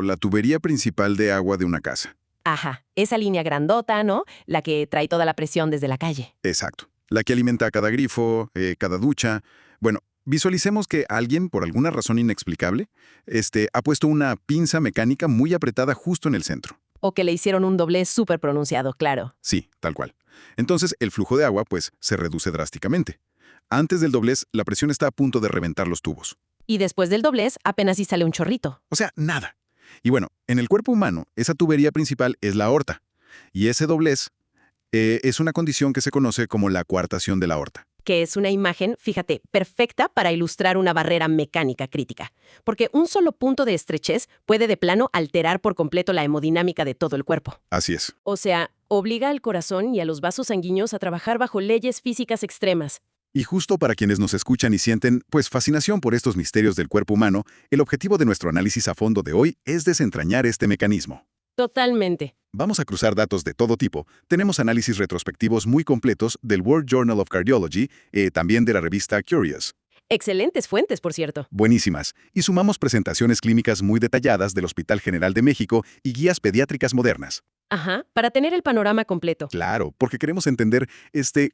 La tubería principal de agua de una casa. Ajá, esa línea grandota, ¿no? La que trae toda la presión desde la calle. Exacto. La que alimenta cada grifo, cada ducha. Bueno, visualicemos que alguien, por alguna razón inexplicable, ha puesto una pinza mecánica muy apretada justo en el centro. O que le hicieron un doblez súper pronunciado, claro. Sí, tal cual. Entonces, el flujo de agua, pues, se reduce drásticamente. Antes del doblez, la presión está a punto de reventar los tubos. Y después del doblez, apenas si sale un chorrito. O sea, nada. Y bueno, en el cuerpo humano, esa tubería principal es la aorta. Y ese doblez es una condición que se conoce como la coartación de la aorta. Que es una imagen, fíjate, perfecta para ilustrar una barrera mecánica crítica. Porque un solo punto de estrechez puede de plano alterar por completo la hemodinámica de todo el cuerpo. Así es. O sea, obliga al corazón y a los vasos sanguíneos a trabajar bajo leyes físicas extremas. Y justo para quienes nos escuchan y sienten, pues, fascinación por estos misterios del cuerpo humano, el objetivo de nuestro análisis a fondo de hoy es desentrañar este mecanismo. Totalmente. Vamos a cruzar datos de todo tipo. Tenemos análisis retrospectivos muy completos del World Journal of Cardiology, también de la revista Curious. Excelentes fuentes, por cierto. Buenísimas. Y sumamos presentaciones clínicas muy detalladas del Hospital General de México y guías pediátricas modernas. Ajá, para tener el panorama completo. Claro, porque queremos entender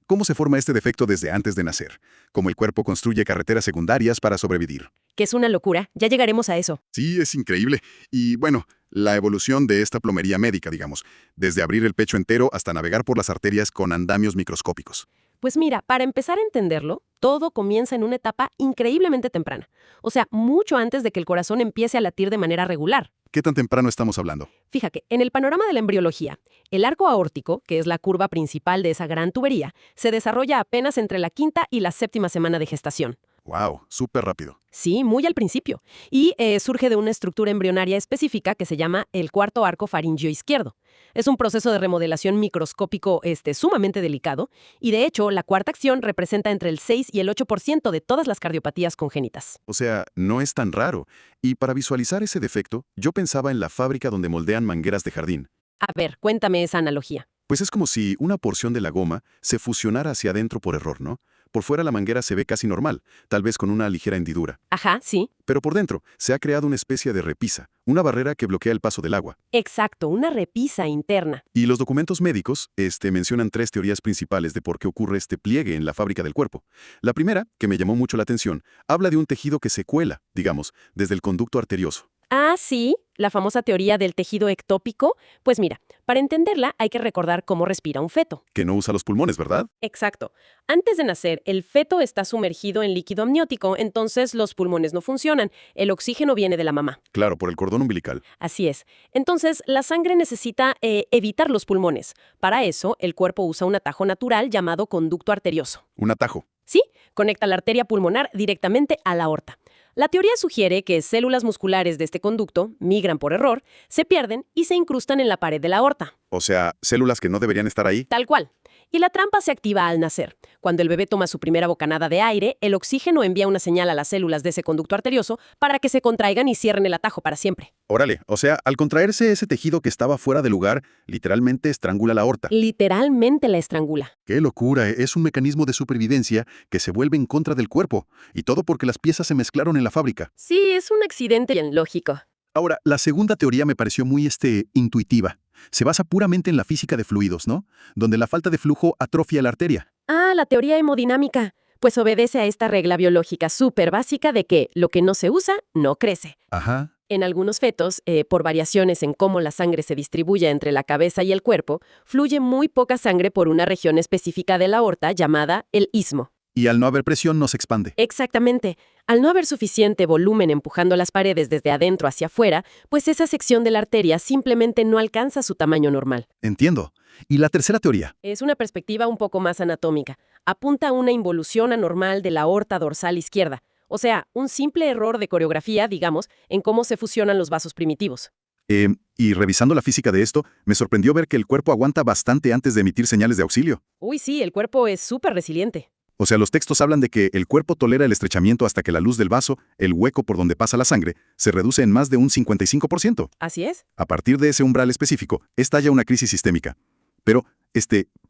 cómo se forma este defecto desde antes de nacer, cómo el cuerpo construye carreteras secundarias para sobrevivir. Que es una locura, ya llegaremos a eso. Sí, es increíble. Y bueno, la evolución de esta plomería médica, digamos, desde abrir el pecho entero hasta navegar por las arterias con andamios microscópicos. Pues mira, para empezar a entenderlo, todo comienza en una etapa increíblemente temprana. O sea, mucho antes de que el corazón empiece a latir de manera regular. ¿Qué tan temprano estamos hablando? Fíjate, en el panorama de la embriología, el arco aórtico, que es la curva principal de esa gran tubería, se desarrolla apenas entre la quinta y la séptima semana de gestación. ¡Wow! Súper rápido. Sí, muy al principio. Y surge de una estructura embrionaria específica que se llama el cuarto arco faríngeo izquierdo. Es un proceso de remodelación microscópico sumamente delicado, y de hecho, la cuarta acción representa entre el 6 y el 8% de todas las cardiopatías congénitas. O sea, no es tan raro. Y para visualizar ese defecto, yo pensaba en la fábrica donde moldean mangueras de jardín. A ver, cuéntame esa analogía. Pues es como si una porción de la goma se fusionara hacia adentro por error, ¿no? Por fuera la manguera se ve casi normal, tal vez con una ligera hendidura. Ajá, sí. Pero por dentro se ha creado una especie de repisa, una barrera que bloquea el paso del agua. Exacto, una repisa interna. Y los documentos médicos mencionan 3 teorías principales de por qué ocurre este pliegue en la fábrica del cuerpo. La primera, que me llamó mucho la atención, habla de un tejido que se cuela, digamos, desde el conducto arterioso. Ah, sí, la famosa teoría del tejido ectópico. Pues mira, para entenderla hay que recordar cómo respira un feto. Que no usa los pulmones, ¿verdad? Exacto. Antes de nacer, el feto está sumergido en líquido amniótico, entonces los pulmones no funcionan. El oxígeno viene de la mamá. Claro, por el cordón umbilical. Así es. Entonces, la sangre necesita evitar los pulmones. Para eso, el cuerpo usa un atajo natural llamado conducto arterioso. Un atajo. Sí, conecta la arteria pulmonar directamente a la aorta. La teoría sugiere que células musculares de este conducto migran por error, se pierden y se incrustan en la pared de la aorta. O sea, células que no deberían estar ahí. Tal cual. Y la trampa se activa al nacer. Cuando el bebé toma su primera bocanada de aire, el oxígeno envía una señal a las células de ese conducto arterioso para que se contraigan y cierren el atajo para siempre. Órale, o sea, al contraerse ese tejido que estaba fuera de lugar, literalmente estrangula la aorta. Literalmente la estrangula. ¡Qué locura! Es un mecanismo de supervivencia que se vuelve en contra del cuerpo. Y todo porque las piezas se mezclaron en la fábrica. Sí, es un accidente bien lógico. Ahora, la segunda teoría me pareció muy intuitiva. Se basa puramente en la física de fluidos, ¿no? Donde la falta de flujo atrofia la arteria. Ah, la teoría hemodinámica. Pues obedece a esta regla biológica súper básica de que lo que no se usa, no crece. Ajá. En algunos fetos, por variaciones en cómo la sangre se distribuye entre la cabeza y el cuerpo, fluye muy poca sangre por una región específica de la aorta llamada el istmo. Y al no haber presión no se expande. Exactamente. Al no haber suficiente volumen empujando las paredes desde adentro hacia afuera, pues esa sección de la arteria simplemente no alcanza su tamaño normal. Entiendo. ¿Y la tercera teoría? Es una perspectiva un poco más anatómica. Apunta a una involución anormal de la aorta dorsal izquierda. O sea, un simple error de coreografía, digamos, en cómo se fusionan los vasos primitivos. Y revisando la física de esto, me sorprendió ver que el cuerpo aguanta bastante antes de emitir señales de auxilio. Uy, sí, el cuerpo es súper resiliente. O sea, los textos hablan de que el cuerpo tolera el estrechamiento hasta que la luz del vaso, el hueco por donde pasa la sangre, se reduce en más de un 55%. Así es. A partir de ese umbral específico, estalla una crisis sistémica. Pero,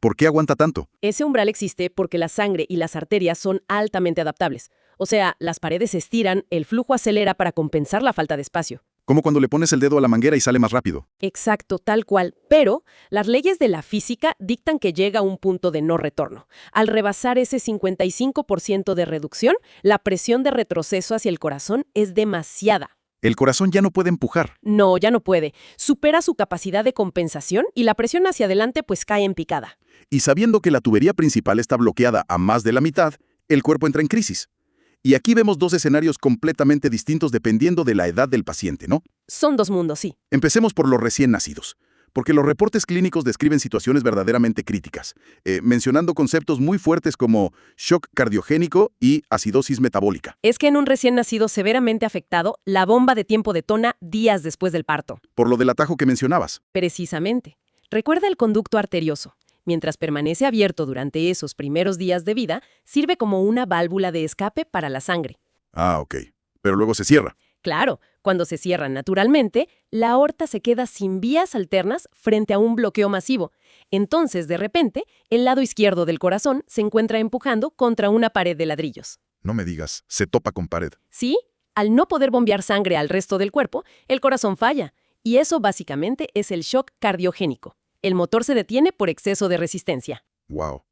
¿por qué aguanta tanto? Ese umbral existe porque la sangre y las arterias son altamente adaptables. O sea, las paredes se estiran, el flujo acelera para compensar la falta de espacio. Como cuando le pones el dedo a la manguera y sale más rápido. Exacto, tal cual. Pero las leyes de la física dictan que llega a un punto de no retorno. Al rebasar ese 55% de reducción, la presión de retroceso hacia el corazón es demasiada. El corazón ya no puede empujar. No, ya no puede. Supera su capacidad de compensación y la presión hacia adelante pues cae en picada. Y sabiendo que la tubería principal está bloqueada a más de la mitad, el cuerpo entra en crisis. Y aquí vemos dos escenarios completamente distintos dependiendo de la edad del paciente, ¿no? Son dos mundos, sí. Empecemos por los recién nacidos, porque los reportes clínicos describen situaciones verdaderamente críticas, mencionando conceptos muy fuertes como shock cardiogénico y acidosis metabólica. Es que en un recién nacido severamente afectado, la bomba de tiempo detona días después del parto. Por lo del atajo que mencionabas. Precisamente. Recuerda el conducto arterioso. Mientras permanece abierto durante esos primeros días de vida, sirve como una válvula de escape para la sangre. Ah, ok. Pero luego se cierra. Claro, cuando se cierra naturalmente, la aorta se queda sin vías alternas frente a un bloqueo masivo. Entonces, de repente, el lado izquierdo del corazón se encuentra empujando contra una pared de ladrillos. No me digas, se topa con pared. Sí, al no poder bombear sangre al resto del cuerpo, el corazón falla. Y eso básicamente es el shock cardiogénico. El motor se detiene por exceso de resistencia. Wow.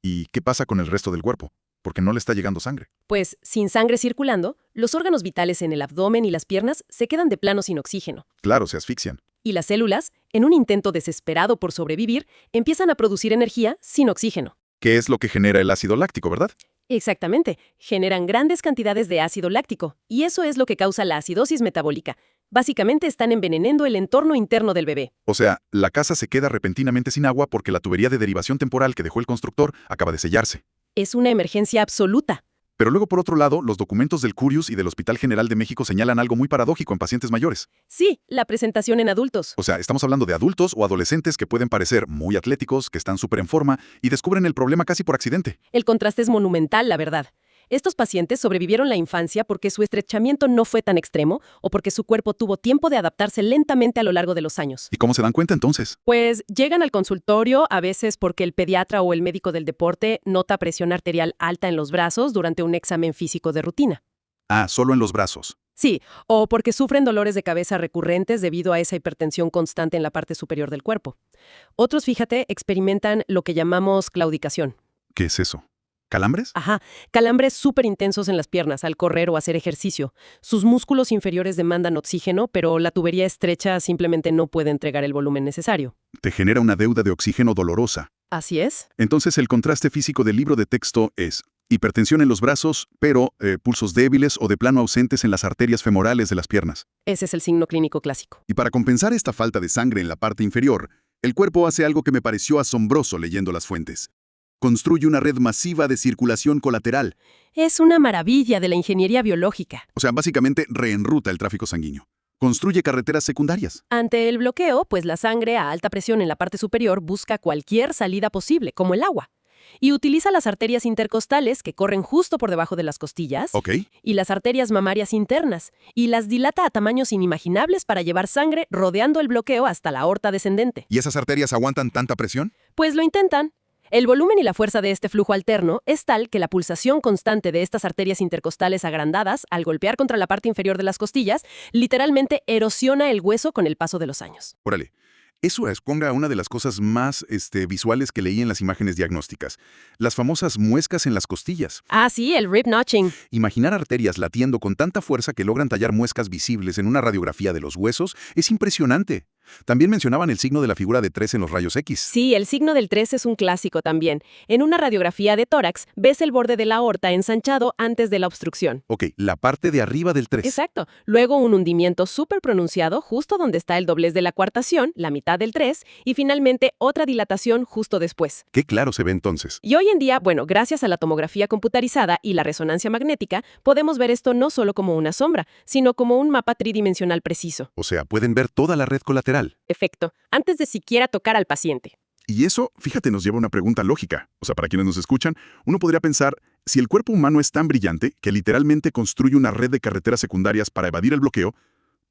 ¿Y qué pasa con el resto del cuerpo? Porque no le está llegando sangre. Pues, sin sangre circulando, los órganos vitales en el abdomen y las piernas se quedan de plano sin oxígeno. Claro, se asfixian. Y las células, en un intento desesperado por sobrevivir, empiezan a producir energía sin oxígeno. ¿Qué es lo que genera el ácido láctico, verdad? Exactamente, generan grandes cantidades de ácido láctico, y eso es lo que causa la acidosis metabólica. Básicamente están envenenando el entorno interno del bebé. O sea, la casa se queda repentinamente sin agua porque la tubería de derivación temporal que dejó el constructor acaba de sellarse. Es una emergencia absoluta. Pero luego, por otro lado, los documentos del Curious y del Hospital General de México señalan algo muy paradójico en pacientes mayores. Sí, la presentación en adultos. O sea, estamos hablando de adultos o adolescentes que pueden parecer muy atléticos, que están súper en forma y descubren el problema casi por accidente. El contraste es monumental, la verdad. Estos pacientes sobrevivieron la infancia porque su estrechamiento no fue tan extremo o porque su cuerpo tuvo tiempo de adaptarse lentamente a lo largo de los años. ¿Y cómo se dan cuenta entonces? Pues llegan al consultorio a veces porque el pediatra o el médico del deporte nota presión arterial alta en los brazos durante un examen físico de rutina. Ah, solo en los brazos. Sí, o porque sufren dolores de cabeza recurrentes debido a esa hipertensión constante en la parte superior del cuerpo. Otros, fíjate, experimentan lo que llamamos claudicación. ¿Qué es eso? ¿Calambres? Ajá, calambres súper intensos en las piernas al correr o hacer ejercicio. Sus músculos inferiores demandan oxígeno, pero la tubería estrecha simplemente no puede entregar el volumen necesario. Te genera una deuda de oxígeno dolorosa. Así es. Entonces el contraste físico del libro de texto es hipertensión en los brazos, pero pulsos débiles o de plano ausentes en las arterias femorales de las piernas. Ese es el signo clínico clásico. Y para compensar esta falta de sangre en la parte inferior, el cuerpo hace algo que me pareció asombroso leyendo las fuentes. Construye una red masiva de circulación colateral. Es una maravilla de la ingeniería biológica. O sea, básicamente reenruta el tráfico sanguíneo. Construye carreteras secundarias. Ante el bloqueo, pues la sangre a alta presión en la parte superior busca cualquier salida posible, como el agua. Y utiliza las arterias intercostales que corren justo por debajo de las costillas Ok. y las arterias mamarias internas, y las dilata a tamaños inimaginables para llevar sangre rodeando el bloqueo hasta la aorta descendente. ¿Y esas arterias aguantan tanta presión? Pues lo intentan. El volumen y la fuerza de este flujo alterno es tal que la pulsación constante de estas arterias intercostales agrandadas, al golpear contra la parte inferior de las costillas, literalmente erosiona el hueso con el paso de los años. Órale. Eso es, ponga, una de las cosas más visuales que leí en las imágenes diagnósticas. Las famosas muescas en las costillas. Ah, sí, el rib notching. Imaginar arterias latiendo con tanta fuerza que logran tallar muescas visibles en una radiografía de los huesos es impresionante. También mencionaban el signo de la figura de 3 en los rayos X. Sí, el signo del 3 es un clásico también. En una radiografía de tórax, ves el borde de la aorta ensanchado antes de la obstrucción. Ok, la parte de arriba del 3. Exacto. Luego un hundimiento súper pronunciado justo donde está el doblez de la coartación, la mitad del 3, y finalmente otra dilatación justo después. Qué claro se ve entonces. Y hoy en día, bueno, gracias a la tomografía computarizada y la resonancia magnética, podemos ver esto no solo como una sombra, sino como un mapa tridimensional preciso. O sea, pueden ver toda la red colateral. Efecto, antes de siquiera tocar al paciente. Y eso, fíjate, nos lleva a una pregunta lógica. O sea, para quienes nos escuchan, uno podría pensar, si el cuerpo humano es tan brillante que literalmente construye una red de carreteras secundarias para evadir el bloqueo,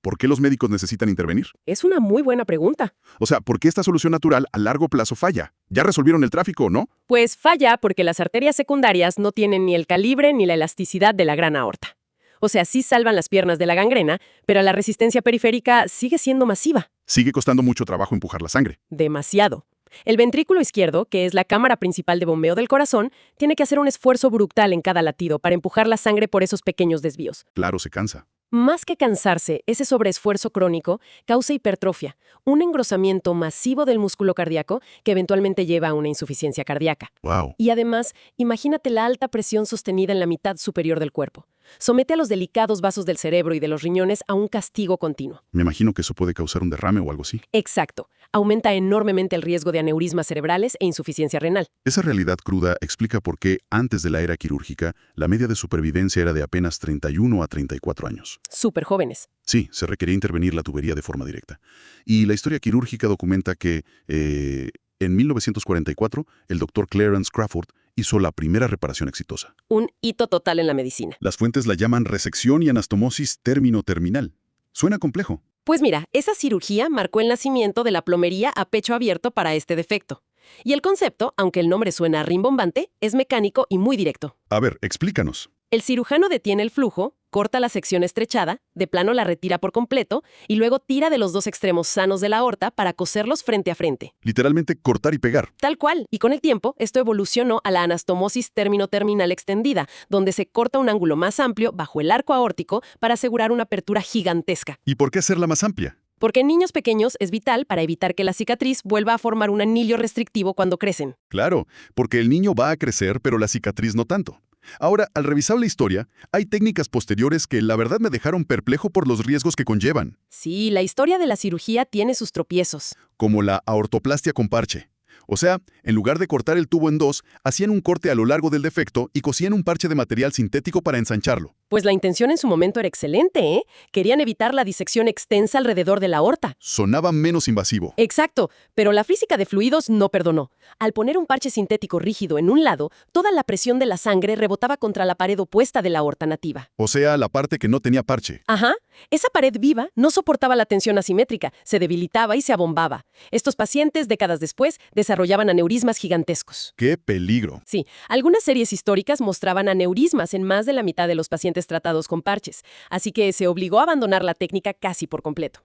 ¿por qué los médicos necesitan intervenir? Es una muy buena pregunta. O sea, ¿por qué esta solución natural a largo plazo falla? ¿Ya resolvieron el tráfico o no? Pues falla porque las arterias secundarias no tienen ni el calibre ni la elasticidad de la gran aorta. O sea, sí salvan las piernas de la gangrena, pero la resistencia periférica sigue siendo masiva. Sigue costando mucho trabajo empujar la sangre. Demasiado. El ventrículo izquierdo, que es la cámara principal de bombeo del corazón, tiene que hacer un esfuerzo brutal en cada latido para empujar la sangre por esos pequeños desvíos. Claro, se cansa. Más que cansarse, ese sobreesfuerzo crónico causa hipertrofia, un engrosamiento masivo del músculo cardíaco que eventualmente lleva a una insuficiencia cardíaca. Wow. Y además, imagínate la alta presión sostenida en la mitad superior del cuerpo. Somete a los delicados vasos del cerebro y de los riñones a un castigo continuo. Me imagino que eso puede causar un derrame o algo así. Exacto. Aumenta enormemente el riesgo de aneurismas cerebrales e insuficiencia renal. Esa realidad cruda explica por qué, antes de la era quirúrgica, la media de supervivencia era de apenas 31 a 34 años. Súper jóvenes. Sí, se requería intervenir la tubería de forma directa. Y la historia quirúrgica documenta que, en 1944, el doctor Clarence Crawford hizo la primera reparación exitosa. Un hito total en la medicina. Las fuentes la llaman resección y anastomosis término-terminal. Suena complejo. Pues mira, esa cirugía marcó el nacimiento de la plomería a pecho abierto para este defecto. Y el concepto, aunque el nombre suena rimbombante, es mecánico y muy directo. A ver, explícanos. El cirujano detiene el flujo, corta la sección estrechada, de plano la retira por completo y luego tira de los dos extremos sanos de la aorta para coserlos frente a frente. Literalmente cortar y pegar. Tal cual. Y con el tiempo, esto evolucionó a la anastomosis término-terminal extendida, donde se corta un ángulo más amplio bajo el arco aórtico para asegurar una apertura gigantesca. ¿Y por qué hacerla más amplia? Porque en niños pequeños es vital para evitar que la cicatriz vuelva a formar un anillo restrictivo cuando crecen. Claro, porque el niño va a crecer, pero la cicatriz no tanto. Ahora, al revisar la historia, hay técnicas posteriores que la verdad me dejaron perplejo por los riesgos que conllevan, Sí, la historia de la cirugía tiene sus tropiezos. como la aortoplastia con parche. O sea, en lugar de cortar el tubo en dos, hacían un corte a lo largo del defecto y cosían un parche de material sintético para ensancharlo. Pues la intención en su momento era excelente, ¿eh? Querían evitar la disección extensa alrededor de la aorta. Sonaba menos invasivo. Exacto, pero la física de fluidos no perdonó. Al poner un parche sintético rígido en un lado, toda la presión de la sangre rebotaba contra la pared opuesta de la aorta nativa. O sea, la parte que no tenía parche. Ajá, esa pared viva no soportaba la tensión asimétrica, se debilitaba y se abombaba. Estos pacientes, décadas después, desarrollaban aneurismas gigantescos. ¡Qué peligro! Sí, algunas series históricas mostraban aneurismas en más de la mitad de los pacientes tratados con parches, así que se obligó a abandonar la técnica casi por completo.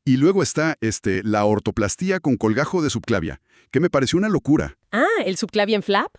Y luego está, la ortoplastía con colgajo de subclavia, que me pareció una locura. Ah, ¿el subclavian flap?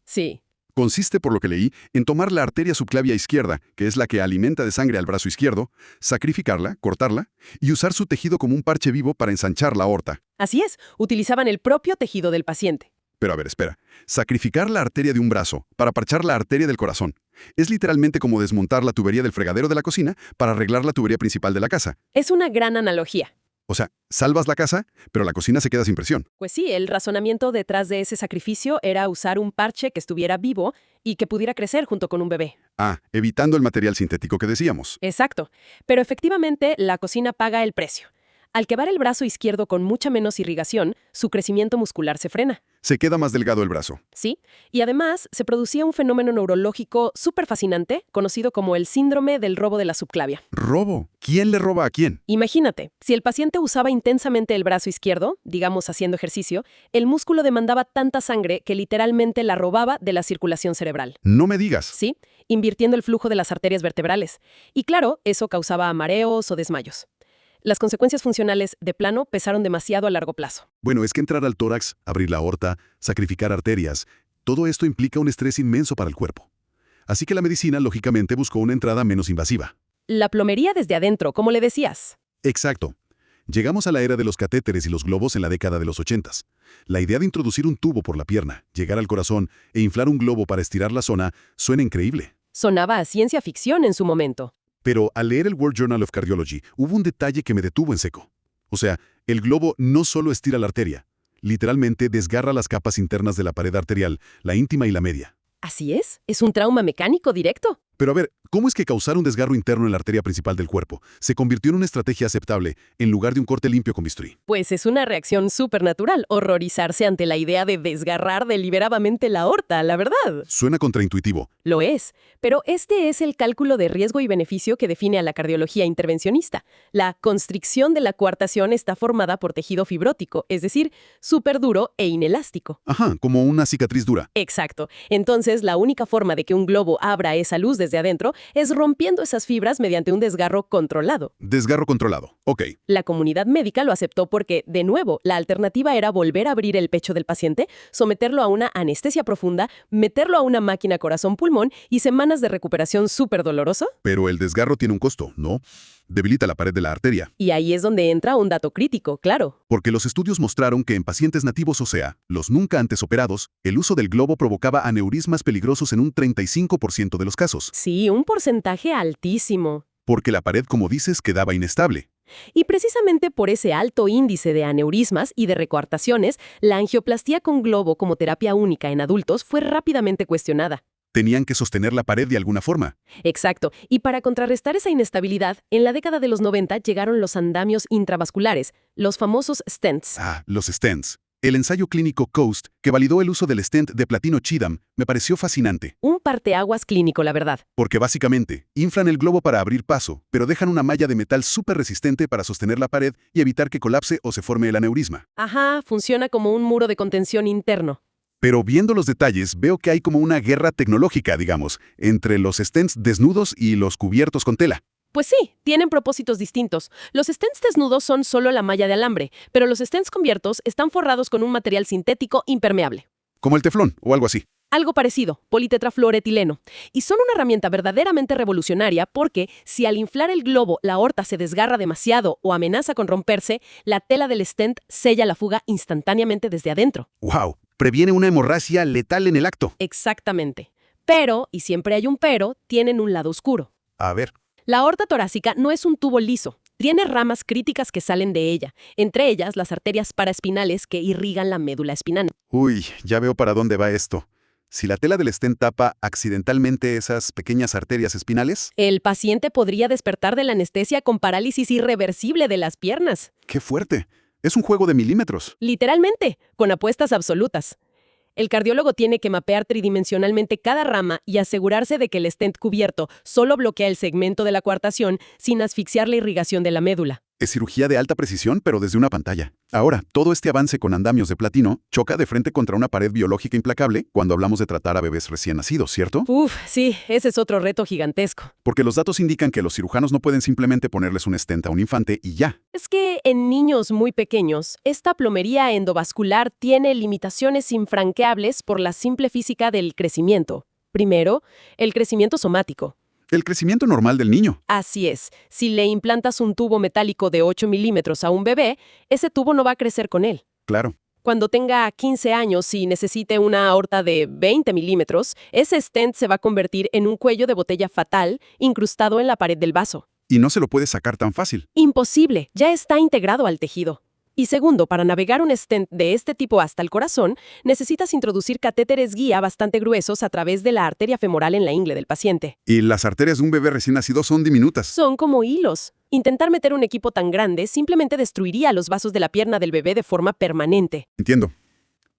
Sí. Consiste, por lo que leí, en tomar la arteria subclavia izquierda, que es la que alimenta de sangre al brazo izquierdo, sacrificarla, cortarla, y usar su tejido como un parche vivo para ensanchar la aorta. Así es, utilizaban el propio tejido del paciente. Pero a ver, espera. Sacrificar la arteria de un brazo para parchar la arteria del corazón. Es literalmente como desmontar la tubería del fregadero de la cocina para arreglar la tubería principal de la casa. Es una gran analogía. O sea, salvas la casa, pero la cocina se queda sin presión. Pues sí, el razonamiento detrás de ese sacrificio era usar un parche que estuviera vivo y que pudiera crecer junto con un bebé. Ah, evitando el material sintético que decíamos. Exacto. Pero efectivamente, la cocina paga el precio. Al quebrar el brazo izquierdo con mucha menos irrigación, su crecimiento muscular se frena. Se queda más delgado el brazo. Sí, y además se producía un fenómeno neurológico súper fascinante, conocido como el síndrome del robo de la subclavia. ¿Robo? ¿Quién le roba a quién? Imagínate, si el paciente usaba intensamente el brazo izquierdo, digamos haciendo ejercicio, el músculo demandaba tanta sangre que literalmente la robaba de la circulación cerebral. No me digas. Sí, invirtiendo el flujo de las arterias vertebrales. Y claro, eso causaba mareos o desmayos. Las consecuencias funcionales, de plano, pesaron demasiado a largo plazo. Bueno, es que entrar al tórax, abrir la aorta, sacrificar arterias, todo esto implica un estrés inmenso para el cuerpo. Así que la medicina, lógicamente, buscó una entrada menos invasiva. La plomería desde adentro, como le decías. Exacto. Llegamos a la era de los catéteres y los globos en la década de los 80s. La idea de introducir un tubo por la pierna, llegar al corazón e inflar un globo para estirar la zona suena increíble. Sonaba a ciencia ficción en su momento. Pero al leer el World Journal of Cardiology, hubo un detalle que me detuvo en seco. O sea, el globo no solo estira la arteria, literalmente desgarra las capas internas de la pared arterial, la íntima y la media. Así es un trauma mecánico directo. Pero a ver, ¿cómo es que causar un desgarro interno en la arteria principal del cuerpo se convirtió en una estrategia aceptable en lugar de un corte limpio con bisturí? Pues es una reacción supernatural, horrorizarse ante la idea de desgarrar deliberadamente la aorta, la verdad. Suena contraintuitivo. Lo es, pero este es el cálculo de riesgo y beneficio que define a la cardiología intervencionista. La constricción de la coartación está formada por tejido fibrótico, es decir, súper duro e inelástico. Ajá, como una cicatriz dura. Exacto. Entonces, la única forma de que un globo abra esa luz desde adentro es rompiendo esas fibras mediante un desgarro controlado. Desgarro controlado. Ok. La comunidad médica lo aceptó porque, de nuevo, la alternativa era volver a abrir el pecho del paciente, someterlo a una anestesia profunda, meterlo a una máquina corazón-pulmón y semanas de recuperación súper doloroso. Pero el desgarro tiene un costo, ¿no? Debilita la pared de la arteria. Y ahí es donde entra un dato crítico, claro. Porque los estudios mostraron que en pacientes nativos, o sea, los nunca antes operados, el uso del globo provocaba aneurismas peligrosos en un 35% de los casos. Sí, un porcentaje altísimo. Porque la pared, como dices, quedaba inestable. Y precisamente por ese alto índice de aneurismas y de recoartaciones, la angioplastía con globo como terapia única en adultos fue rápidamente cuestionada. Tenían que sostener la pared de alguna forma. Exacto. Y para contrarrestar esa inestabilidad, en la década de los 90 llegaron los andamios intravasculares, los famosos stents. Ah, los stents. El ensayo clínico COAST, que validó el uso del stent de platino Chidam, me pareció fascinante. Un parteaguas clínico, la verdad. Porque básicamente, inflan el globo para abrir paso, pero dejan una malla de metal súper resistente para sostener la pared y evitar que colapse o se forme el aneurisma. Ajá, funciona como un muro de contención interno. Pero viendo los detalles, veo que hay como una guerra tecnológica, digamos, entre los stents desnudos y los cubiertos con tela. Pues sí, tienen propósitos distintos. Los stents desnudos son solo la malla de alambre, pero los stents cubiertos están forrados con un material sintético impermeable. Como el teflón o algo así. Algo parecido, politetrafluoretileno. Y son una herramienta verdaderamente revolucionaria porque si al inflar el globo la aorta se desgarra demasiado o amenaza con romperse, la tela del stent sella la fuga instantáneamente desde adentro. ¡Wow! Previene una hemorragia letal en el acto. Exactamente. Pero, y siempre hay un pero, tienen un lado oscuro. A ver. La aorta torácica no es un tubo liso. Tiene ramas críticas que salen de ella, entre ellas las arterias paraespinales que irrigan la médula espinal. Uy, ya veo para dónde va esto. Si la tela del stent tapa accidentalmente esas pequeñas arterias espinales... El paciente podría despertar de la anestesia con parálisis irreversible de las piernas. ¡Qué fuerte! Es un juego de milímetros. Literalmente, con apuestas absolutas. El cardiólogo tiene que mapear tridimensionalmente cada rama y asegurarse de que el stent cubierto solo bloquea el segmento de la coartación sin asfixiar la irrigación de la médula. Es cirugía de alta precisión, pero desde una pantalla. Ahora, todo este avance con andamios de platino choca de frente contra una pared biológica implacable cuando hablamos de tratar a bebés recién nacidos, ¿cierto? Uf, sí, ese es otro reto gigantesco. Porque los datos indican que los cirujanos no pueden simplemente ponerles un stent a un infante y ya. Es que en niños muy pequeños, esta plomería endovascular tiene limitaciones infranqueables por la simple física del crecimiento. Primero, el crecimiento somático. El crecimiento normal del niño. Así es. Si le implantas un tubo metálico de 8 milímetros a un bebé, ese tubo no va a crecer con él. Claro. Cuando tenga 15 años y necesite una aorta de 20 milímetros, ese stent se va a convertir en un cuello de botella fatal incrustado en la pared del vaso. Y no se lo puede sacar tan fácil. Imposible, ya está integrado al tejido. Y segundo, para navegar un stent de este tipo hasta el corazón, necesitas introducir catéteres guía bastante gruesos a través de la arteria femoral en la ingle del paciente. Y las arterias de un bebé recién nacido son diminutas. Son como hilos. Intentar meter un equipo tan grande simplemente destruiría los vasos de la pierna del bebé de forma permanente. Entiendo.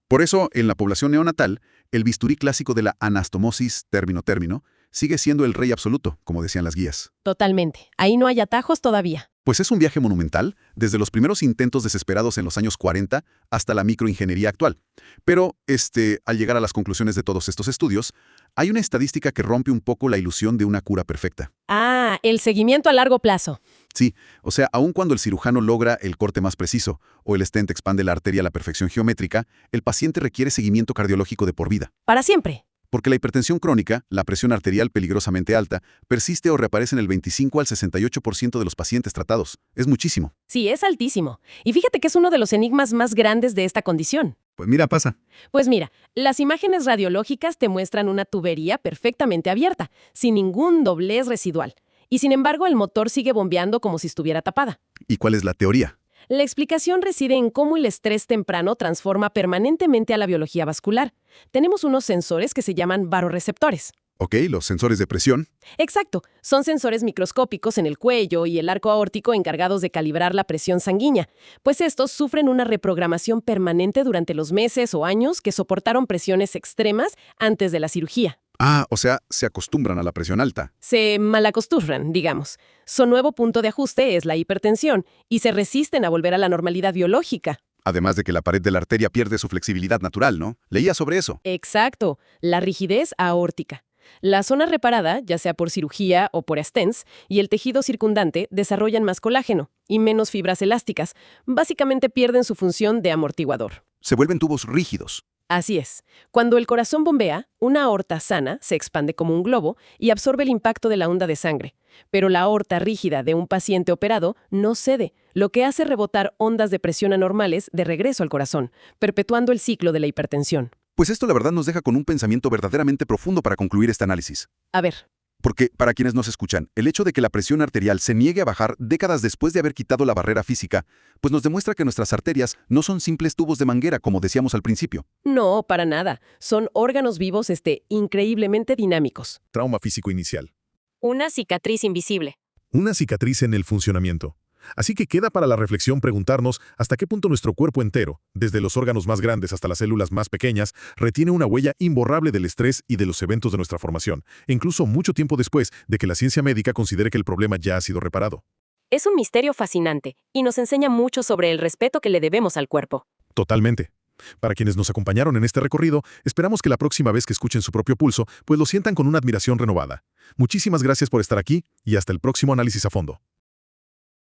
Por eso, en la población neonatal, el bisturí clásico de la anastomosis término-término sigue siendo el rey absoluto, como decían las guías. Totalmente. Ahí no hay atajos todavía. Pues es un viaje monumental, desde los primeros intentos desesperados en los años 40 hasta la microingeniería actual. Pero, al llegar a las conclusiones de todos estos estudios, hay una estadística que rompe un poco la ilusión de una cura perfecta. Ah, el seguimiento a largo plazo. Sí, o sea, aun cuando el cirujano logra el corte más preciso o el stent expande la arteria a la perfección geométrica, el paciente requiere seguimiento cardiológico de por vida. Para siempre. Porque la hipertensión crónica, la presión arterial peligrosamente alta, persiste o reaparece en el 25 al 68% de los pacientes tratados. Es muchísimo. Sí, es altísimo. Y fíjate que es uno de los enigmas más grandes de esta condición. Pues mira, pasa. Pues mira, las imágenes radiológicas te muestran una tubería perfectamente abierta, sin ningún doblez residual. Y sin embargo, el motor sigue bombeando como si estuviera tapada. ¿Y cuál es la teoría? La explicación reside en cómo el estrés temprano transforma permanentemente a la biología vascular. Tenemos unos sensores que se llaman varoreceptores. Ok, los sensores de presión. Exacto, son sensores microscópicos en el cuello y el arco aórtico encargados de calibrar la presión sanguínea, pues estos sufren una reprogramación permanente durante los meses o años que soportaron presiones extremas antes de la cirugía. Ah, o sea, se acostumbran a la presión alta. Se malacostumbran, digamos. Su nuevo punto de ajuste es la hipertensión y se resisten a volver a la normalidad biológica. Además de que la pared de la arteria pierde su flexibilidad natural, ¿no? Leía sobre eso. Exacto, la rigidez aórtica. La zona reparada, ya sea por cirugía o por stents, y el tejido circundante desarrollan más colágeno y menos fibras elásticas. Básicamente pierden su función de amortiguador. Se vuelven tubos rígidos. Así es. Cuando el corazón bombea, una aorta sana se expande como un globo y absorbe el impacto de la onda de sangre. Pero la aorta rígida de un paciente operado no cede, lo que hace rebotar ondas de presión anormales de regreso al corazón, perpetuando el ciclo de la hipertensión. Pues esto la verdad nos deja con un pensamiento verdaderamente profundo para concluir este análisis. A ver, Porque, para quienes nos escuchan, el hecho de que la presión arterial se niegue a bajar décadas después de haber quitado la barrera física, pues nos demuestra que nuestras arterias no son simples tubos de manguera, como decíamos al principio. no, para nada. Son órganos vivos, increíblemente dinámicos. Trauma físico inicial. Una cicatriz invisible. Una cicatriz en el funcionamiento. Así que queda para la reflexión preguntarnos hasta qué punto nuestro cuerpo entero, desde los órganos más grandes hasta las células más pequeñas, retiene una huella imborrable del estrés y de los eventos de nuestra formación, e incluso mucho tiempo después de que la ciencia médica considere que el problema ya ha sido reparado. Es un misterio fascinante y nos enseña mucho sobre el respeto que le debemos al cuerpo. Totalmente. Para quienes nos acompañaron en este recorrido, esperamos que la próxima vez que escuchen su propio pulso, pues lo sientan con una admiración renovada. Muchísimas gracias por estar aquí y hasta el próximo análisis a fondo.